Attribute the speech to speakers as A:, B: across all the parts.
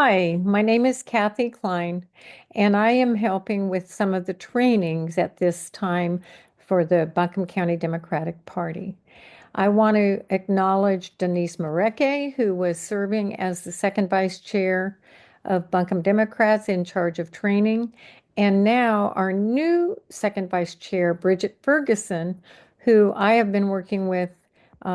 A: Hi, my name is Kathy Klein, and I am helping with some of the trainings at this time for the Buncombe County Democratic Party. I want to acknowledge Denise Mareke, who was serving as the second vice chair of Buncombe Democrats in charge of training, and now our new second vice chair, Bridget Ferguson, who I have been working with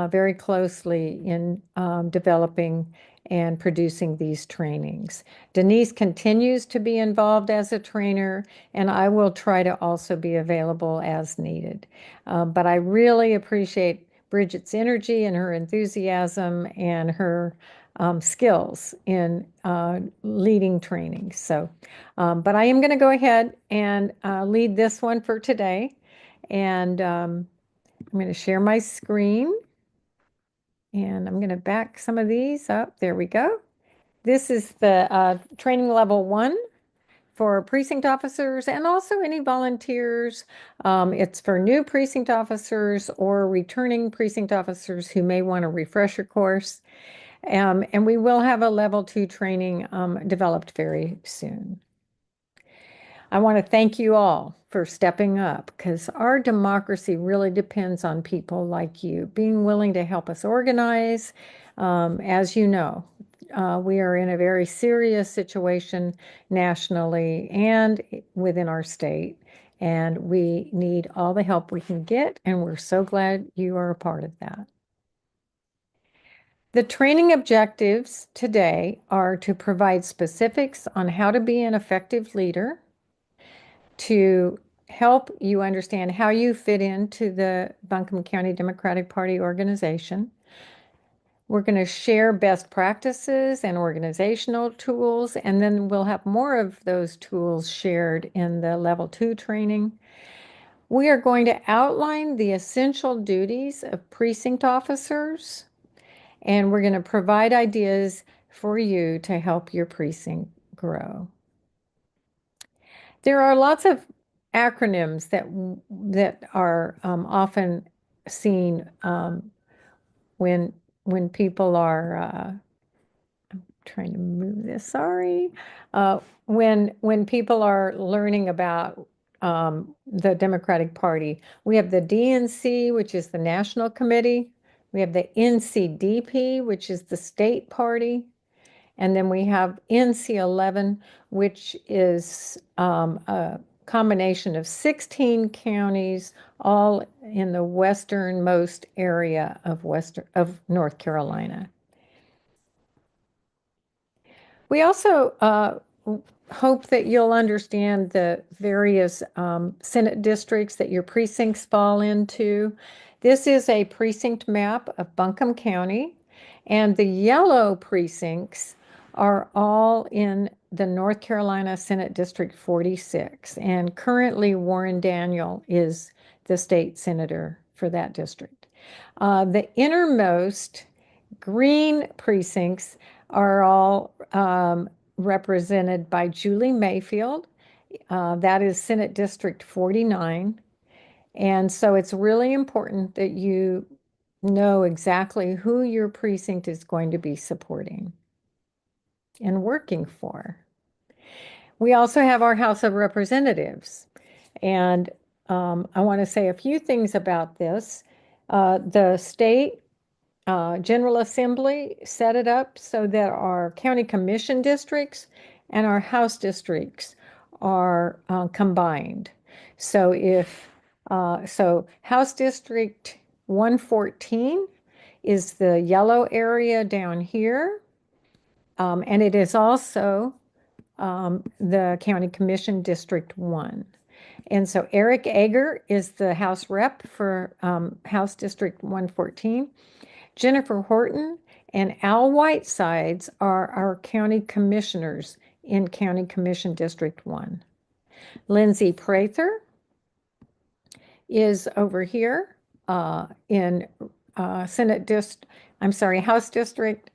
A: very closely in developing and producing these trainings. Denise continues to be involved as a trainer, and I will try to also be available as needed. But I really appreciate Bridget's energy and her enthusiasm and her skills in leading training. But I am going to go ahead and lead this one for today. And I'm going to share my screen. And I'm going to back some of these up. There we go. This is the training level 1 for precinct officers and also any volunteers. It's for new precinct officers or returning precinct officers who may want a refresher course. And we will have a level 2 training developed very soon. I want to thank you all for stepping up because our democracy really depends on people like you being willing to help us organize. As you know, we are in a very serious situation nationally and within our state, and we need all the help we can get, and we're so glad you are a part of that. The training objectives today are to provide specifics on how to be an effective leader, to help you understand how you fit into the Buncombe County Democratic Party organization. We're going to share best practices and organizational tools, and then we'll have more of those tools shared in the level 2 training. We are going to outline the essential duties of precinct officers, and we're going to provide ideas for you to help your precinct grow. There are lots of acronyms that are often seen when people are trying to move this. Sorry, when people are learning about the Democratic Party, we have the DNC, which is the National Committee. We have the NCDP, which is the state party. And then we have NC11, which is a combination of 16 counties, all in the westernmost area of North Carolina. We also hope that you'll understand the various Senate districts that your precincts fall into. This is a precinct map of Buncombe County, and the yellow precincts are all in the North Carolina Senate District 46. And currently, Warren Daniel is the state senator for that district. The innermost green precincts are all represented by Julie Mayfield. That is Senate District 49. And so it's really important that you know exactly who your precinct is going to be supporting and working for. We also have our House of Representatives. And I want to say a few things about this. The state General Assembly set it up so that our county commission districts and our House districts are combined. So House District 114 is the yellow area down here. And it is also the County Commission District 1. And so Eric Ager is the House Rep for House District 114. Jennifer Horton and Al Whitesides are our county commissioners in County Commission District 1. Lindsay Prather is over here in House District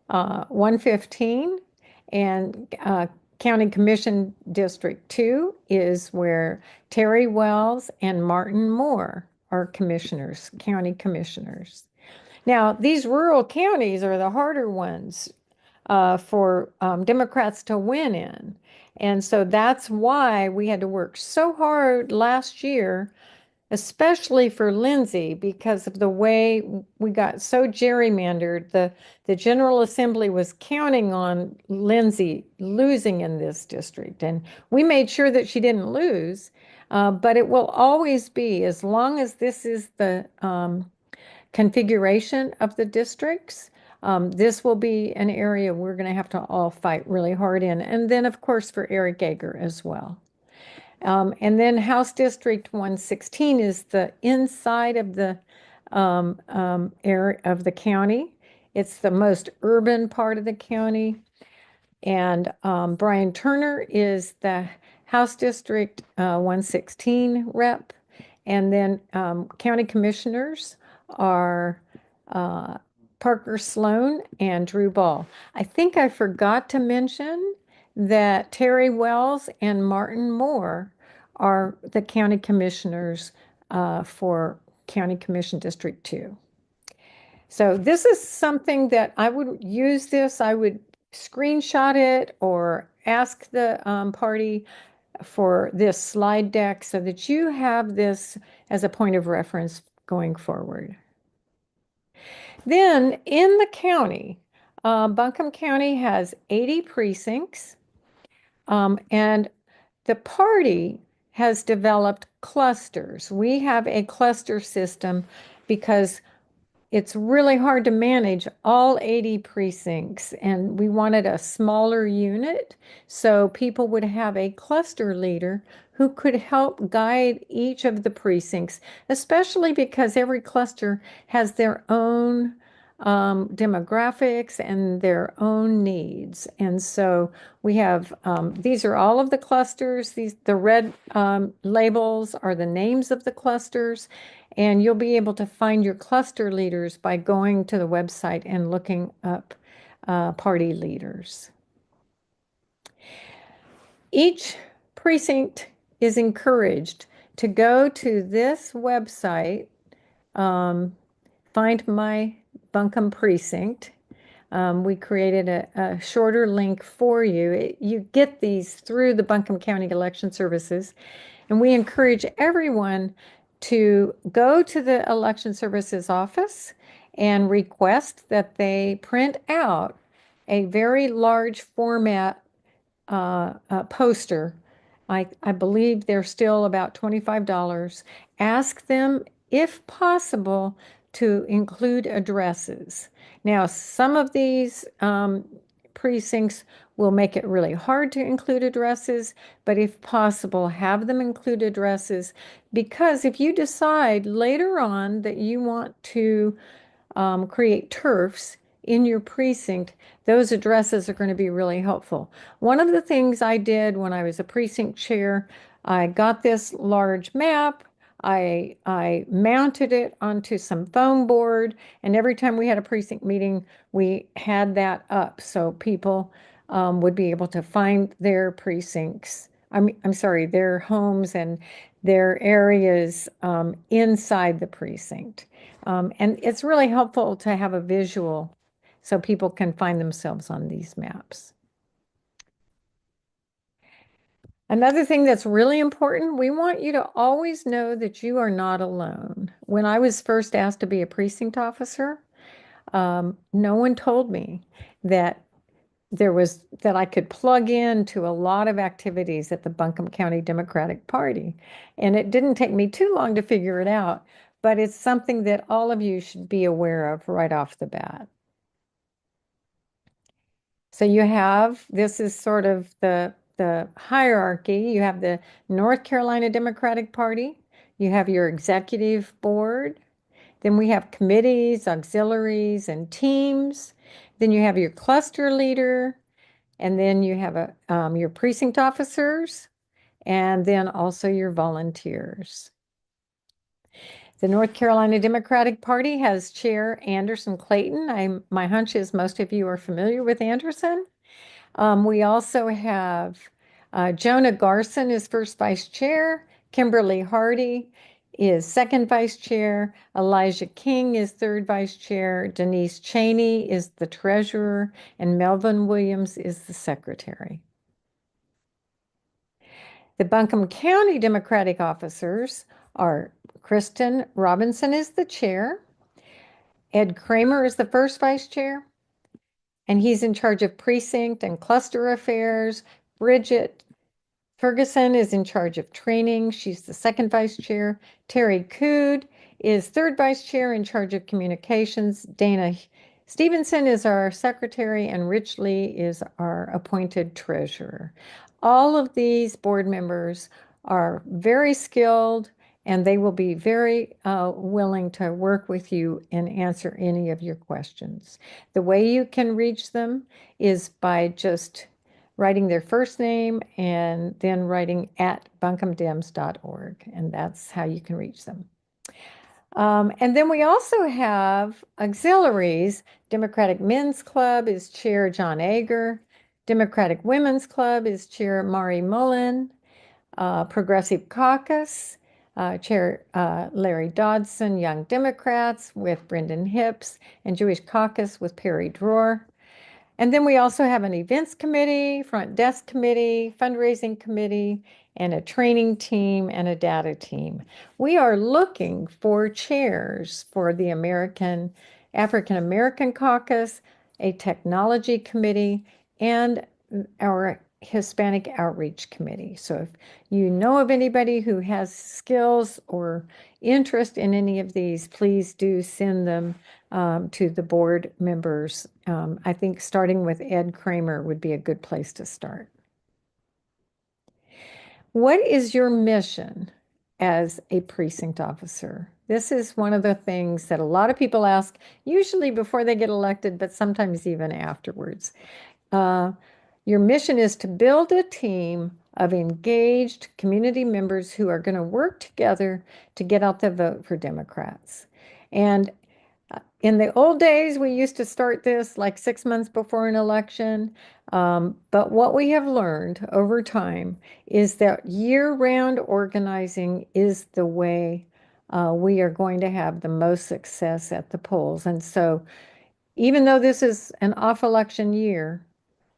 A: 115, and County Commission District 2 is where Terry Wells and Martin Moore are commissioners, county commissioners. Now, these rural counties are the harder ones for Democrats to win in. And so that's why we had to work so hard last year, especially for Lindsay, because of the way we got so gerrymandered. The General Assembly was counting on Lindsay losing in this district, and we made sure that she didn't lose. But it will always be, as long as this is the configuration of the districts, this will be an area we're going to have to all fight really hard in. And then, of course, for Eric Yeager as well. And then House District 116 is the inside of the area of the county. It's the most urban part of the county. And Brian Turner is the House District 116 rep. And then county commissioners are uh, Parker Sloan and Drew Ball. I think I forgot to mention that Terry Wells and Martin Moore are the county commissioners for County Commission District 2. So this is something that I would use this. I would screenshot it or ask the party for this slide deck so that you have this as a point of reference going forward. Then in the county, Buncombe County has 80 precincts, and the party has developed clusters. We have a cluster system because it's really hard to manage all 80 precincts, and we wanted a smaller unit so people would have a cluster leader who could help guide each of the precincts, especially because every cluster has their own demographics and their own needs. And so we have these are all of the clusters. The red labels are the names of the clusters. And you'll be able to find your cluster leaders by going to the website and looking up party leaders. Each precinct is encouraged to go to this website, Find My Buncombe Precinct. We created a shorter link for you. You get these through the Buncombe County Election Services, and we encourage everyone to go to the Election Services office and request that they print out a very large format poster. I believe they're still about $25. Ask them, if possible, to include addresses. Now, some of these precincts will make it really hard to include addresses, but if possible, have them include addresses, because if you decide later on that you want to create turfs in your precinct, those addresses are going to be really helpful. One of the things I did when I was a precinct chair, I got this large map. I mounted it onto some foam board, and every time we had a precinct meeting, we had that up so people would be able to find their precincts. I'm sorry, their homes and their areas inside the precinct. And it's really helpful to have a visual so people can find themselves on these maps. Another thing that's really important, we want you to always know that you are not alone. When I was first asked to be a precinct officer, no one told me that that I could plug into a lot of activities at the Buncombe County Democratic Party. And it didn't take me too long to figure it out, but it's something that all of you should be aware of right off the bat. So this is sort of the hierarchy. You have the North Carolina Democratic Party, you have your executive board, then we have committees, auxiliaries, and teams. Then you have your cluster leader, and then you have your precinct officers, and then also your volunteers. The North Carolina Democratic Party has Chair Anderson Clayton. My hunch is most of you are familiar with Anderson. We also have Jonah Garson is first vice chair, Kimberly Hardy is second vice chair. Elijah King is third vice chair. Denise Cheney is the treasurer, and Melvin Williams is the secretary. The Buncombe County Democratic officers are Kristen Robinson is the chair. Ed Kramer is the first vice chair, and he's in charge of precinct and cluster affairs. Bridget Ferguson is in charge of training. She's the second vice chair. Terry Cood is third vice chair in charge of communications. Dana Stevenson is our secretary, and Rich Lee is our appointed treasurer. All of these board members are very skilled, and they will be very willing to work with you and answer any of your questions. The way you can reach them is by just writing their first name and then writing at buncombedems.org, and that's how you can reach them. And then we also have auxiliaries. Democratic Men's Club is Chair John Ager. Democratic Women's Club is Chair Mari Mullen. Progressive Caucus, Chair Larry Dodson. Young Democrats with Brendan Hips, and Jewish Caucus with Perry Dror. And then we also have an events committee, front desk committee, fundraising committee, and a training team and a data team. We are looking for chairs for the African American Caucus, a technology committee, and our Hispanic Outreach Committee. So if you know of anybody who has skills or interest in any of these, please do send them to the board members. I think starting with Ed Kramer would be a good place to start. What is your mission as a precinct officer? This is one of the things that a lot of people ask, usually before they get elected, but sometimes even afterwards. Your mission is to build a team of engaged community members who are going to work together to get out the vote for Democrats. And in the old days, we used to start this like 6 months before an election. But what we have learned over time is that year-round organizing is the way we are going to have the most success at the polls. And so even though this is an off-election year,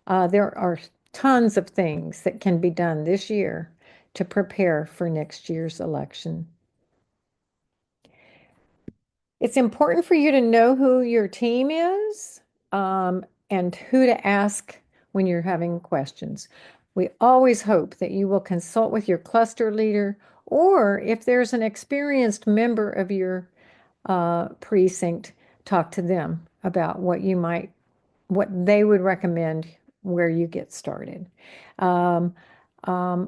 A: there are tons of things that can be done this year to prepare for next year's election. It's important for you to know who your team is and who to ask when you're having questions. We always hope that you will consult with your cluster leader, or if there's an experienced member of your precinct, talk to them about what they would recommend where you get started.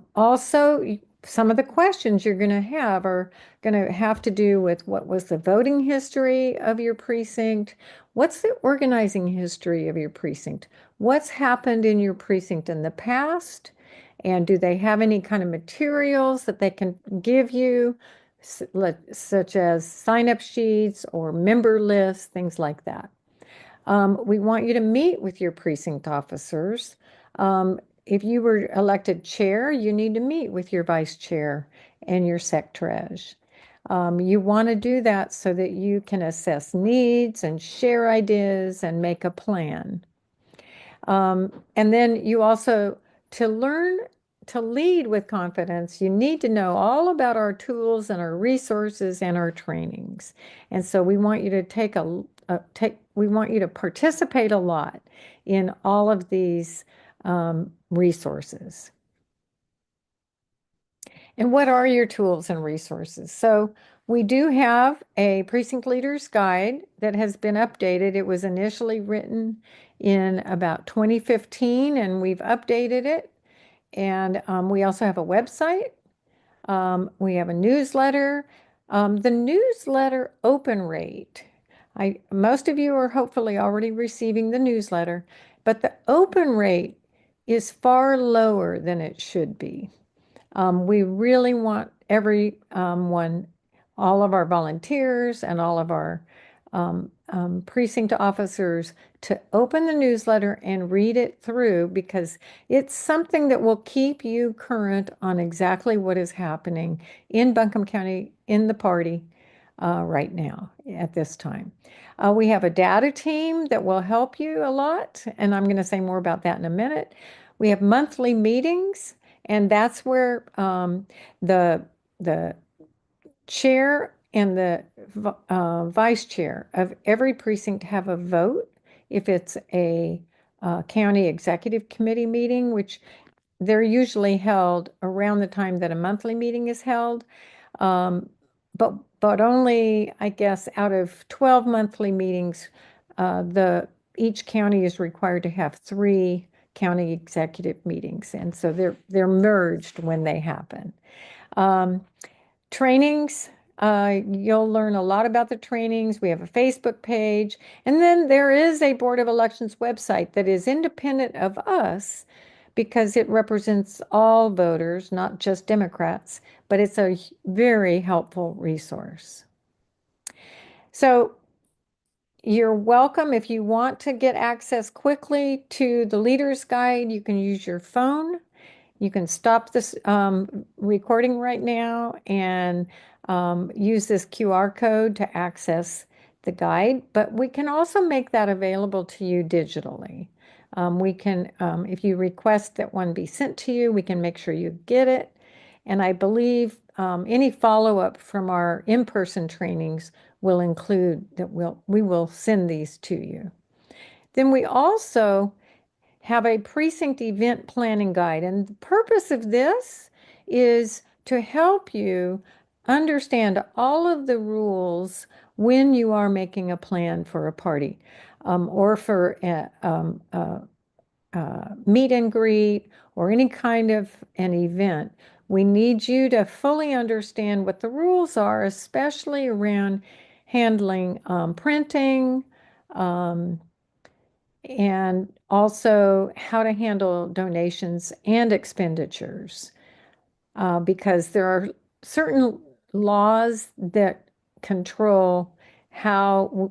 A: Also, some of the questions you're going to have are going to have to do with what was the voting history of your precinct? What's the organizing history of your precinct? What's happened in your precinct in the past? And do they have any kind of materials that they can give you, such as sign-up sheets or member lists, things like that? We want you to meet with your precinct officers. If you were elected chair, you need to meet with your vice chair and your secretary. You want to do that so that you can assess needs and share ideas and make a plan. And then you also, to learn to lead with confidence, you need to know all about our tools and our resources and our trainings. And so we want you to we want you to participate a lot in all of these resources. And what are your tools and resources? So we do have a precinct leaders guide that has been updated. It was initially written in about 2015, and we've updated it. And we also have a website. We have a newsletter. The newsletter open rate. Most of you are hopefully already receiving the newsletter, but the open rate is far lower than it should be. We really want everyone, all of our volunteers and all of our precinct officers to open the newsletter and read it through because it's something that will keep you current on exactly what is happening in Buncombe County in the party right now at this time. We have a data team that will help you a lot, and I'm going to say more about that in a minute. We have monthly meetings, and that's where the the chair and the vice chair of every precinct have a vote. If it's a county executive committee meeting, which they're usually held around the time that a monthly meeting is held, um, but only, I guess, out of 12 monthly meetings, the each county is required to have 3 county executive meetings, and so they're merged when they happen. Um, Trainings, you'll learn a lot about the trainings. We have a Facebook page, and then there is a Board of Elections website that is independent of us because it represents all voters, not just Democrats, but it's a very helpful resource. So you're welcome. If you want to get access quickly to the Leader's Guide, you can use your phone. You can stop this recording right now and use this QR code to access the guide, but we can also make that available to you digitally. We can, if you request that one be sent to you, we can make sure you get it. And I believe any follow-up from our in-person trainings will include that we will send these to you. Then we also have a precinct event planning guide. And the purpose of this is to help you understand all of the rules when you are making a plan for a party or for a meet and greet or any kind of an event. We need you to fully understand what the rules are, especially around handling printing, um, and also how to handle donations and expenditures, because there are certain laws that control how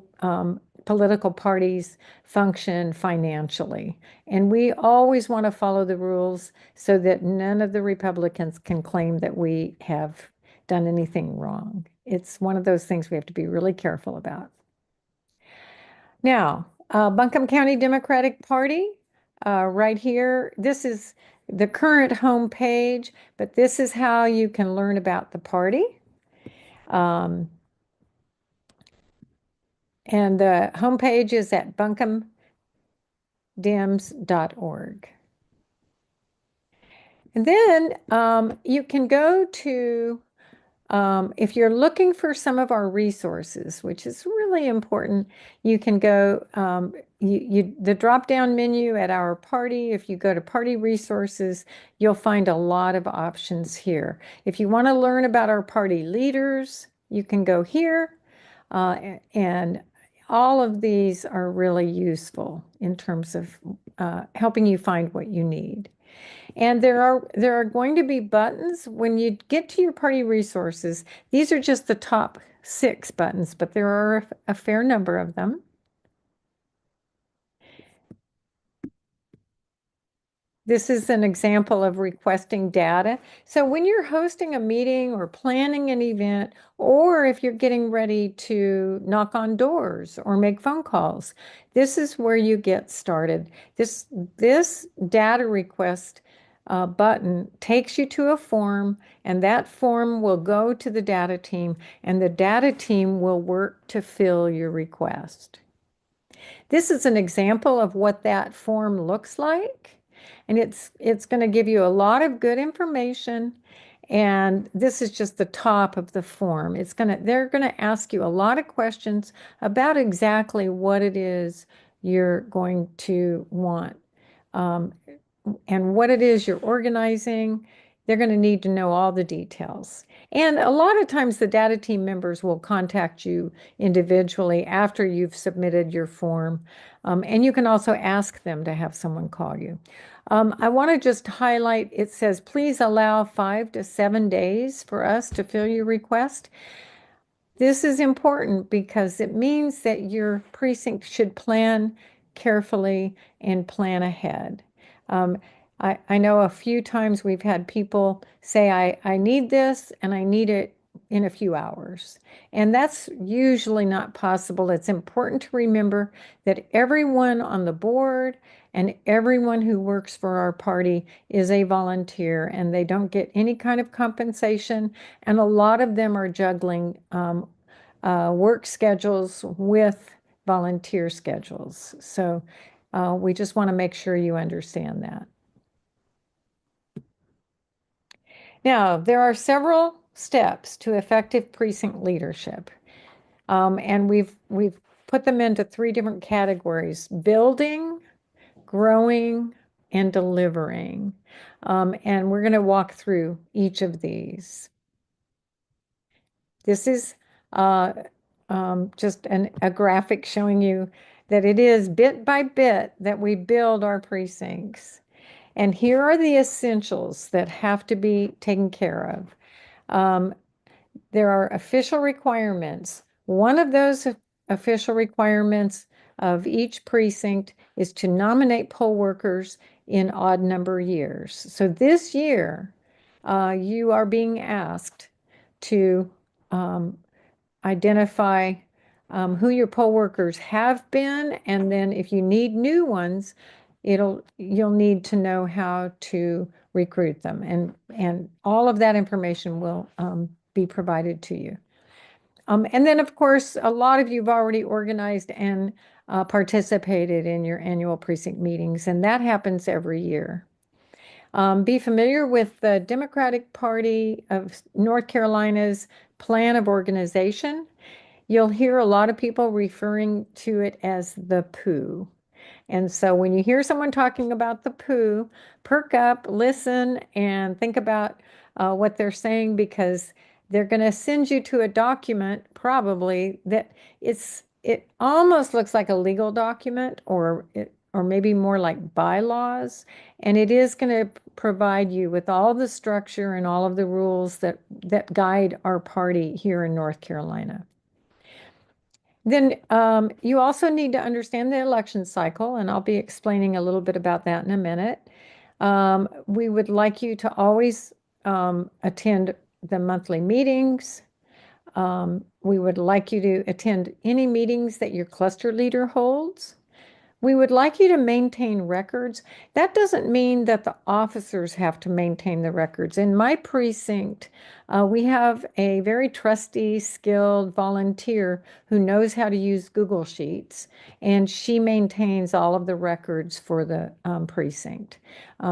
A: political parties function financially. And we always want to follow the rules so that none of the Republicans can claim that we have done anything wrong. It's one of those things we have to be really careful about. Now, Buncombe County Democratic Party, right here. This is the current home page, but this is how you can learn about the party. And the homepage is at buncombedems.org. And then you can go to if you're looking for some of our resources, which is really important, you can go the drop-down menu at our party. If you go to party resources, you'll find a lot of options here. If you want to learn about our party leaders, you can go here, and all of these are really useful in terms of helping you find what you need. And there are going to be buttons when you get to your party resources. These are just the top 6 buttons, but there are a fair number of them. This is an example of requesting data. So when you're hosting a meeting or planning an event, or if you're getting ready to knock on doors or make phone calls, this is where you get started. This data request button takes you to a form, and that form will go to the data team, and the data team will work to fill your request. This is an example of what that form looks like. And it's going to give you a lot of good information. And this is just the top of the form. They're going to ask you a lot of questions about exactly what it is you're going to want, and what it is you're organizing. They're going to need to know all the details. And a lot of times the data team members will contact you individually after you've submitted your form. And you can also ask them to have someone call you. I want to just highlight, it says, please allow 5 to 7 days for us to fill your request. This is important because it means that your precinct should plan carefully and plan ahead. Um, I know a few times we've had people say, I need this and I need it in a few hours. And that's usually not possible. It's important to remember that everyone on the board and everyone who works for our party is a volunteer and they don't get any kind of compensation. And a lot of them are juggling work schedules with volunteer schedules. So we just want to make sure you understand that. Now, there are several steps to effective precinct leadership, and we've put them into three different categories: building, growing, and delivering. And we're going to walk through each of these. This is uh, just a graphic showing you that it is bit by bit that we build our precincts. And here are the essentials that have to be taken care of. Um, there are official requirements. One of those official requirements of each precinct is to nominate poll workers in odd number years. So this year, you are being asked to um, identify who your poll workers have been, and then if you need new ones, you'll need to know how to recruit them, and all of that information will be provided to you. And then, of course, a lot of you have already organized and participated in your annual precinct meetings, and that happens every year. Be familiar with the Democratic Party of North Carolina's plan of organization. You'll hear a lot of people referring to it as the poo. And so when you hear someone talking about the poo, perk up, listen, and think about what they're saying, because they're going to send you to a document probably that it almost looks like a legal document, or maybe more like bylaws, and it is going to provide you with all the structure and all of the rules that guide our party here in North Carolina. Then you also need to understand the election cycle, and I'll be explaining a little bit about that in a minute. We would like you to always attend the monthly meetings. We would like you to attend any meetings that your cluster leader holds. We would like you to maintain records. That doesn't mean that the officers have to maintain the records. In my precinct, we have a very trusty, skilled volunteer who knows how to use Google Sheets, and she maintains all of the records for the precinct.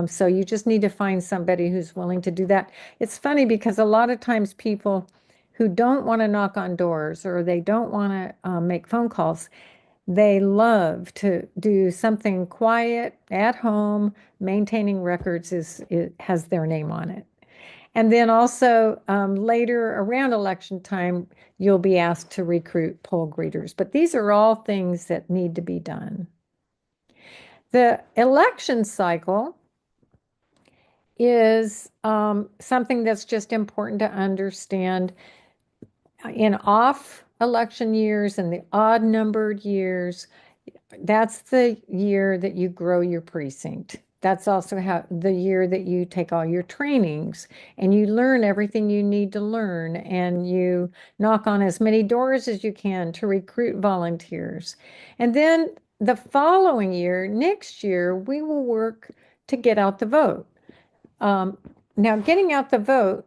A: So you just need to find somebody who's willing to do that. It's funny because a lot of times people who don't want to knock on doors or they don't want to make phone calls, they love to do something quiet at home. Maintaining records it has their name on it. And then also later around election time, you'll be asked to recruit poll greeters. But these are all things that need to be done. The election cycle is something that's just important to understand. In off election years and the odd numbered years, that's the year that you grow your precinct. That's also the year that you take all your trainings and you learn everything you need to learn, and you knock on as many doors as you can to recruit volunteers. And then the following year, next year, we will work to get out the vote. Now, getting out the vote,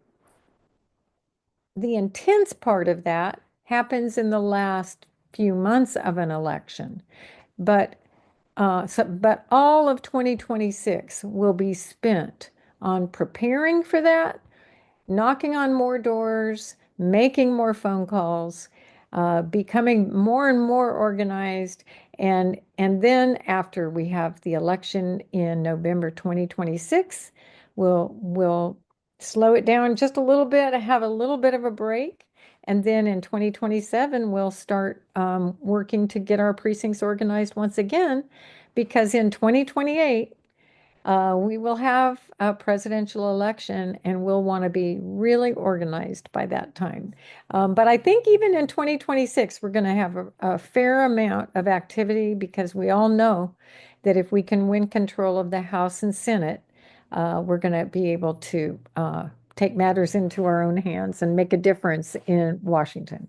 A: the intense part of that happens in the last few months of an election. But but all of 2026 will be spent on preparing for that, knocking on more doors, making more phone calls, becoming more and more organized. And then after we have the election in November 2026, we'll slow it down just a little bit, have a little bit of a break. And then in 2027, we'll start working to get our precincts organized once again, because in 2028, We will have a presidential election and we'll want to be really organized by that time. But I think even in 2026, we're going to have a fair amount of activity because we all know that if we can win control of the House and Senate, we're going to be able to take matters into our own hands and make a difference in Washington.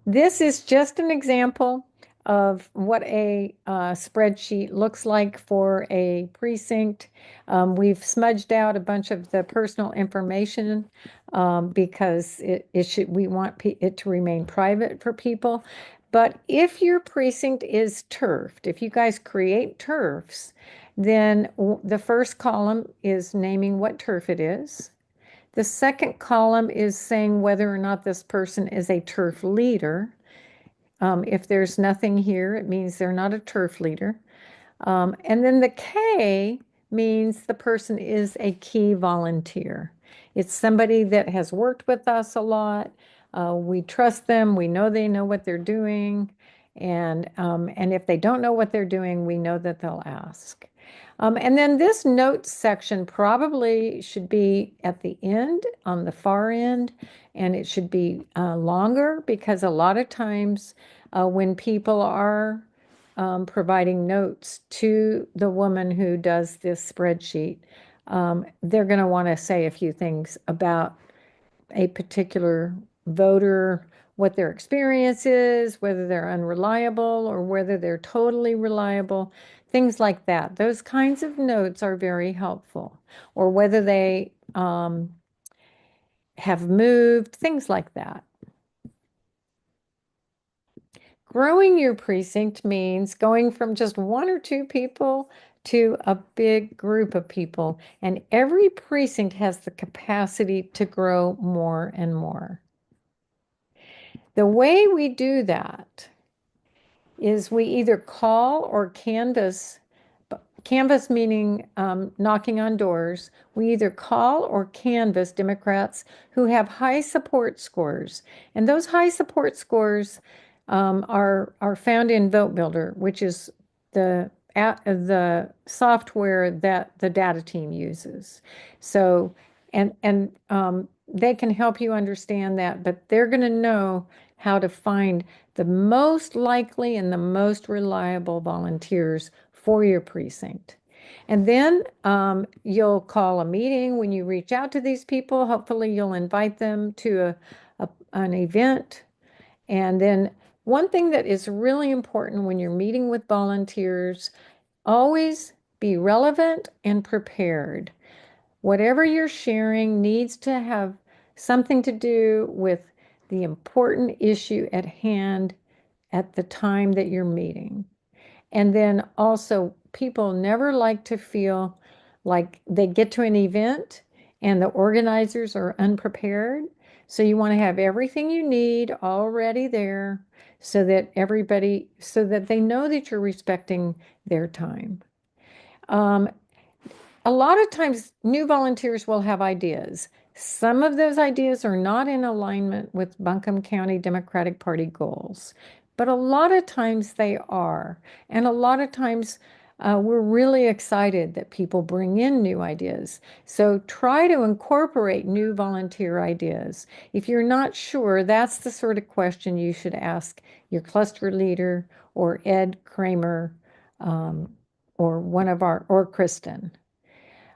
A: This is just an example of what a spreadsheet looks like for a precinct. We've smudged out a bunch of the personal information because we want it to remain private for people. But if your precinct is turfed, if you guys create turfs, then the first column is naming what turf it is. The second column is saying whether or not this person is a turf leader. If there's nothing here, it means they're not a turf leader. And then the K means the person is a key volunteer. It's somebody that has worked with us a lot. We trust them. We know they know what they're doing. And if they don't know what they're doing, we know that they'll ask. And then this notes section probably should be at the end, on the far end, and it should be longer because a lot of times when people are providing notes to the woman who does this spreadsheet, they're going to want to say a few things about a particular voter, what their experience is, whether they're unreliable or whether they're totally reliable, things like that. Those kinds of notes are very helpful, or whether they have moved, things like that. Growing your precinct means going from just one or two people to a big group of people, and every precinct has the capacity to grow more and more. The way we do that is we either call or canvass, canvass meaning knocking on doors. We either call or canvass Democrats who have high support scores. And those high support scores are found in Vote Builder, which is the software that the data team uses. So, and they can help you understand that, but they're going to know how to find the most likely and the most reliable volunteers for your precinct. And then you'll call a meeting when you reach out to these people. Hopefully, you'll invite them to an event. And then one thing that is really important when you're meeting with volunteers, always be relevant and prepared. Whatever you're sharing needs to have something to do with the important issue at hand at the time that you're meeting. And then also, people never like to feel like they get to an event and the organizers are unprepared. So you want to have everything you need already there so that so that they know that you're respecting their time. Um, a lot of times, new volunteers will have ideas. Some of those ideas are not in alignment with Buncombe County Democratic Party goals, but a lot of times they are. And a lot of times we're really excited that people bring in new ideas. So try to incorporate new volunteer ideas. If you're not sure, that's the sort of question you should ask your cluster leader or Ed Kramer or Kristen.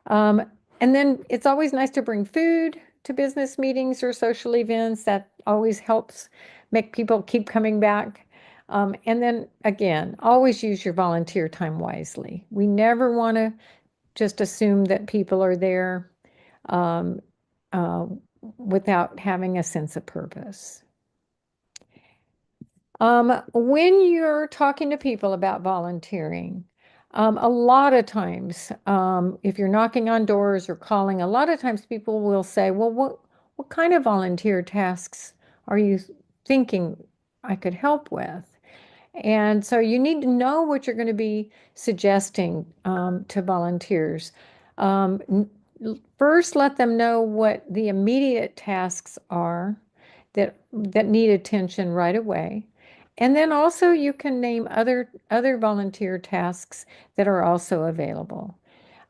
A: Um, and then it's always nice to bring food to business meetings or social events. That always helps make people keep coming back. And then again, always use your volunteer time wisely. We never want to just assume that people are there um, uh, without having a sense of purpose. When you're talking to people about volunteering, a lot of times, if you're knocking on doors or calling, a lot of times people will say, well, what kind of volunteer tasks are you thinking I could help with? And so you need to know what you're going to be suggesting to volunteers. First, let them know what the immediate tasks are that need attention right away. And then also you can name other volunteer tasks that are also available.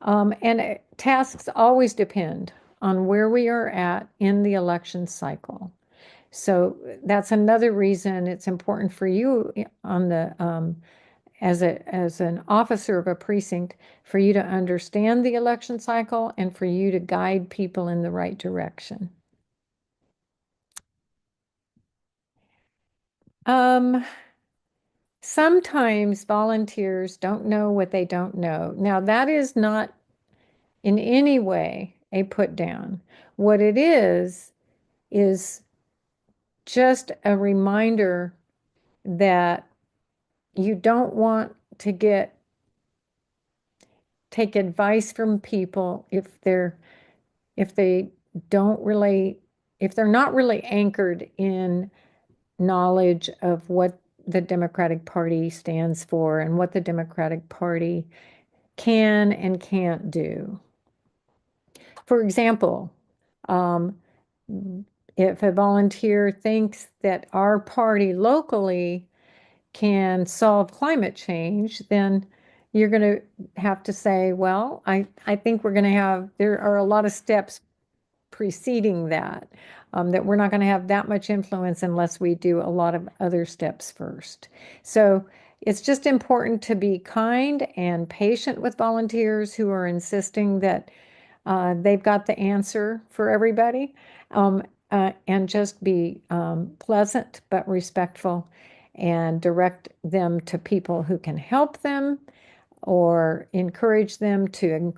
A: And tasks always depend on where we are at in the election cycle. So that's another reason it's important for you on the as an officer of a precinct for you to understand the election cycle and for you to guide people in the right direction. Um, Sometimes volunteers don't know what they don't know. Now, that is not in any way a put down. What it is just a reminder that you don't want to take advice from people if they don't really if they're not really anchored in knowledge of what the Democratic Party stands for and what the Democratic Party can and can't do. For example, um, if a volunteer thinks that our party locally can solve climate change, then you're going to have to say, well, I think there are a lot of steps preceding that, that we're not going to have that much influence unless we do a lot of other steps first. So it's just important to be kind and patient with volunteers who are insisting that they've got the answer for everybody, and just be pleasant but respectful and direct them to people who can help them or encourage them to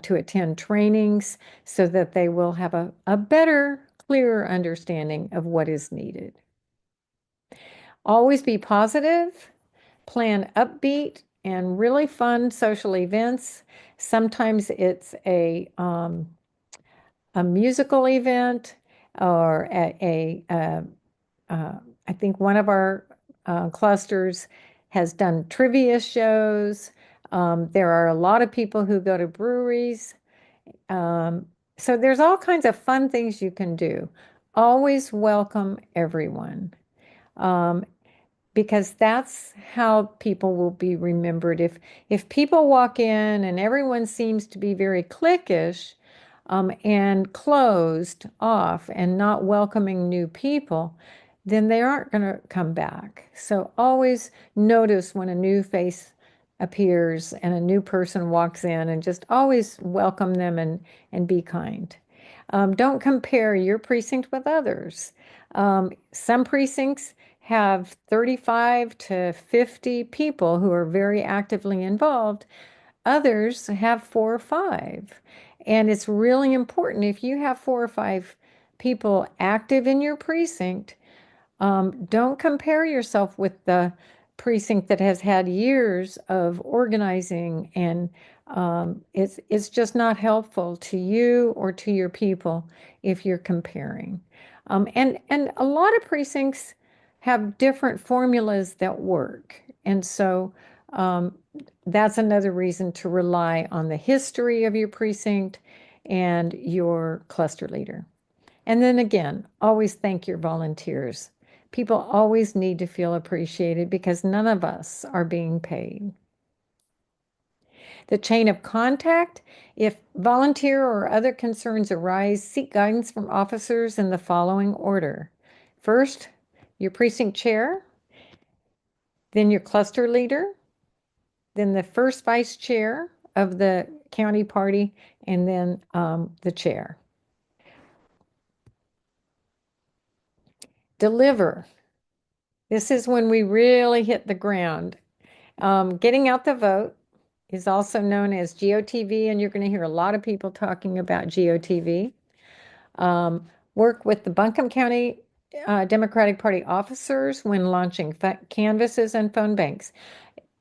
A: attend trainings so that they will have a better, clearer understanding of what is needed. Always be positive, plan upbeat and really fun social events. Sometimes it's a musical event or I think one of our clusters has done trivia shows. There are a lot of people who go to breweries. So there's all kinds of fun things you can do. Always welcome everyone. Um, because that's how people will be remembered. If people walk in and everyone seems to be very cliquish, and closed off and not welcoming new people, then they aren't going to come back. So always notice when a new face appears and a new person walks in, and just always welcome them and be kind. Don't compare your precinct with others. Some precincts have 35 to 50 people who are very actively involved. Others have 4 or 5. And it's really important if you have 4 or 5 people active in your precinct, don't compare yourself with the precinct that has had years of organizing, and it's just not helpful to you or to your people if you're comparing. And a lot of precincts have different formulas that work, and so that's another reason to rely on the history of your precinct and your cluster leader. And then again, always thank your volunteers. People always need to feel appreciated because none of us are being paid. The chain of contact, if volunteer or other concerns arise, seek guidance from officers in the following order. First, your precinct chair, then your cluster leader, then the first vice chair of the county party, and then the chair. Deliver. This is when we really hit the ground. Getting out the vote is also known as GOTV, and you're going to hear a lot of people talking about GOTV. Work with the Buncombe County Democratic Party officers when launching canvases and phone banks.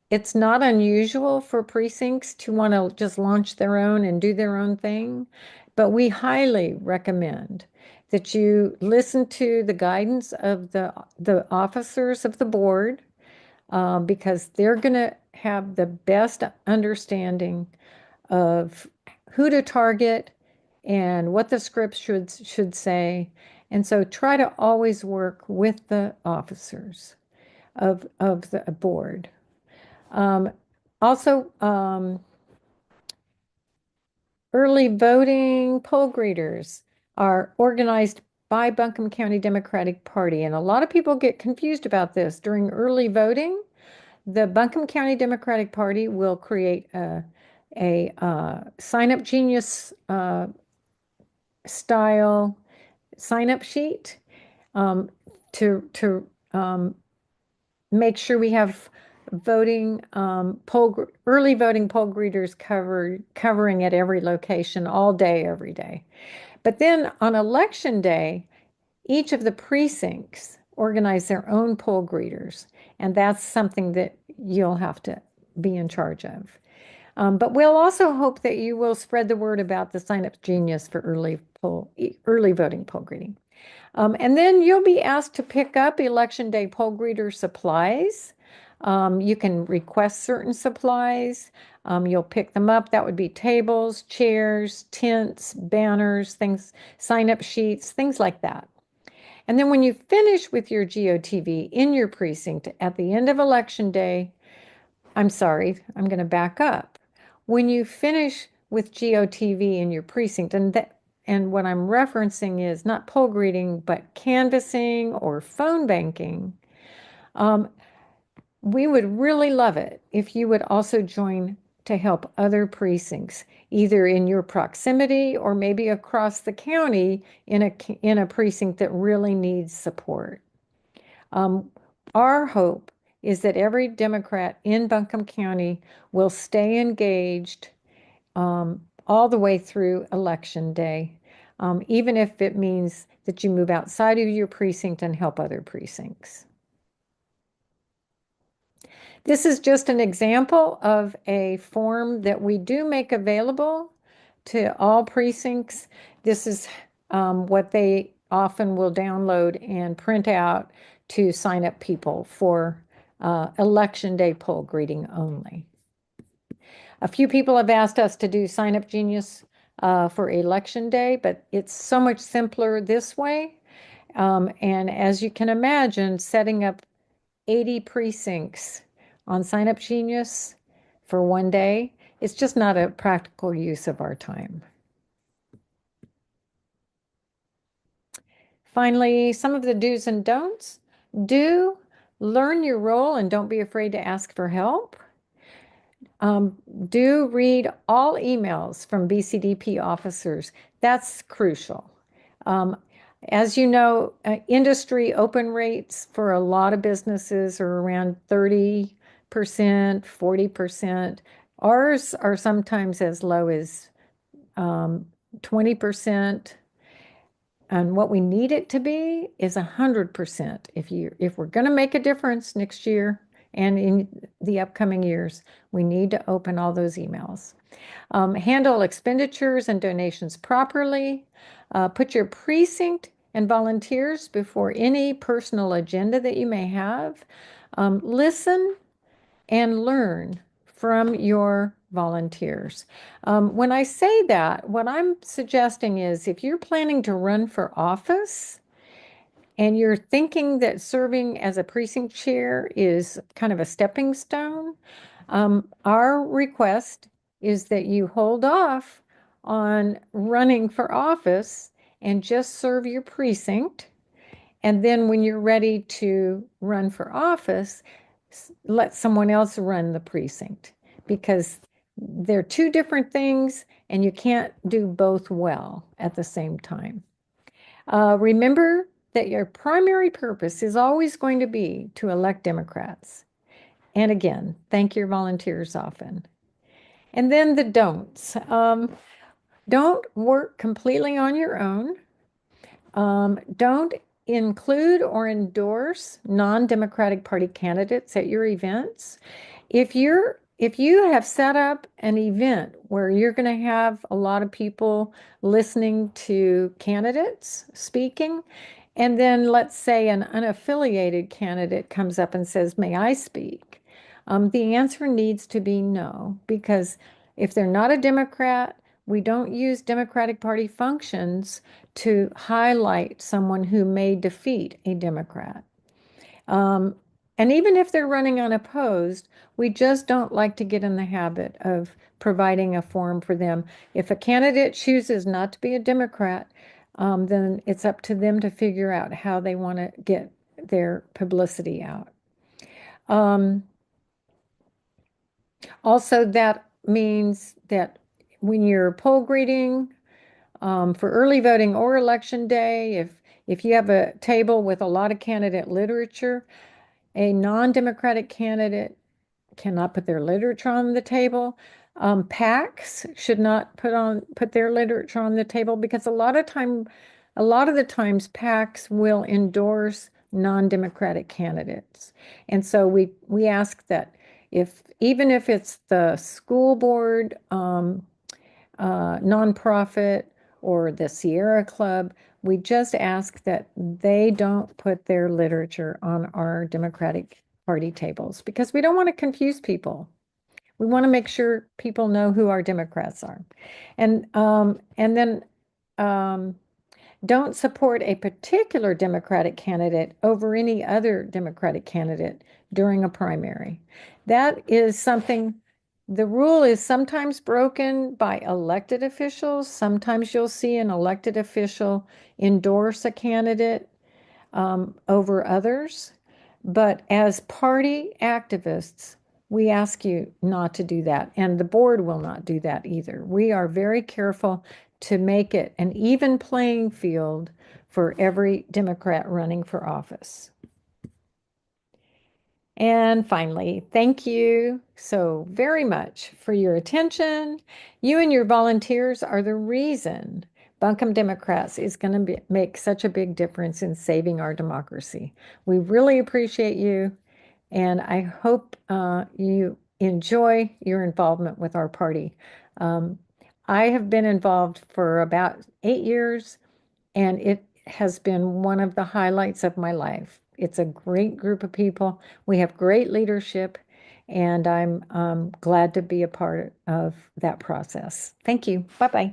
A: It's not unusual for precincts to want to just launch their own and do their own thing, but we highly recommend that you listen to the guidance of the officers of the board, because they're going to have the best understanding of who to target and what the script should say. And so try to always work with the officers. of the board. Um, also, early voting poll greeters are organized by Buncombe County Democratic Party. And a lot of people get confused about this. During early voting, the Buncombe County Democratic Party will create a Sign Up Genius style sign up sheet um, to make sure we have voting early voting poll greeters covering at every location all day, every day. But then on election day, each of the precincts organize their own poll greeters, and that's something that you'll have to be in charge of. But we'll also hope that you will spread the word about the Sign Up Genius for early voting poll greeting. And then you'll be asked to pick up election day poll greeter supplies. You can request certain supplies. You'll pick them up. That would be tables, chairs, tents, banners, things, sign-up sheets, things like that. And then when you finish with your GOTV in your precinct at the end of election day, I'm sorry, I'm going to back up. When you finish with GOTV in your precinct, and what I'm referencing is not poll greeting, but canvassing or phone banking, we would really love it if you would also join to help other precincts, either in your proximity or maybe across the county in a precinct that really needs support. Our hope is that every Democrat in Buncombe County will stay engaged all the way through election day, even if it means that you move outside of your precinct and help other precincts. This is just an example of a form that we do make available to all precincts. This is what they often will download and print out to sign up people for election day poll greeting only. A few people have asked us to do Sign Up Genius for election day, but it's so much simpler this way. And as you can imagine, setting up 80 precincts on Sign Up Genius for one day, it's just not a practical use of our time. Finally, some of the do's and don'ts. Do learn your role and don't be afraid to ask for help. Do read all emails from BCDP officers. That's crucial. As you know, industry open rates for a lot of businesses are around 30%, 40%. Ours are sometimes as low as 20%. And what we need it to be is 100%. If we're going to make a difference next year and in the upcoming years, we need to open all those emails. Handle expenditures and donations properly. Put your precinct and volunteers before any personal agenda that you may have. Listen and learn from your volunteers. When I say that, what I'm suggesting is if you're planning to run for office and you're thinking that serving as a precinct chair is kind of a stepping stone, our request is that you hold off on running for office and just serve your precinct. And then when you're ready to run for office, let someone else run the precinct because they're two different things and you can't do both well at the same time. Remember that your primary purpose is always going to be to elect Democrats. And again, thank your volunteers often. And then the don'ts. Don't work completely on your own. Don't include or endorse non-Democratic Party candidates at your events. If you have set up an event where you're going to have a lot of people listening to candidates speaking, and then let's say an unaffiliated candidate comes up and says, "May I speak?" The answer needs to be no, because if they're not a Democrat, we don't use Democratic Party functions to highlight someone who may defeat a Democrat. And even if they're running unopposed, we just don't like to get in the habit of providing a forum for them. If a candidate chooses not to be a Democrat, then it's up to them to figure out how they want to get their publicity out. Um, Also, that means that when you're poll greeting for early voting or election day, if you have a table with a lot of candidate literature, a non-Democratic candidate cannot put their literature on the table. PACs should not put their literature on the table because a lot of the times PACs will endorse non-democratic candidates. And so we ask that if even if it's the school board, nonprofit, or the Sierra Club, we just ask that they don't put their literature on our Democratic Party tables because we don't want to confuse people. We want to make sure people know who our Democrats are. And then don't support a particular Democratic candidate over any other Democratic candidate during a primary. That is something, the rule is sometimes broken by elected officials. Sometimes you'll see an elected official endorse a candidate over others. But as party activists, we ask you not to do that, and the board will not do that either. We are very careful to make it an even playing field for every Democrat running for office. And finally, thank you so very much for your attention. You and your volunteers are the reason Buncombe Democrats is going to make such a big difference in saving our democracy. We really appreciate you, and I hope you enjoy your involvement with our party. Um, I have been involved for about 8 years, and it has been one of the highlights of my life. It's a great group of people. We have great leadership, and I'm glad to be a part of that process. Thank you. Bye-bye.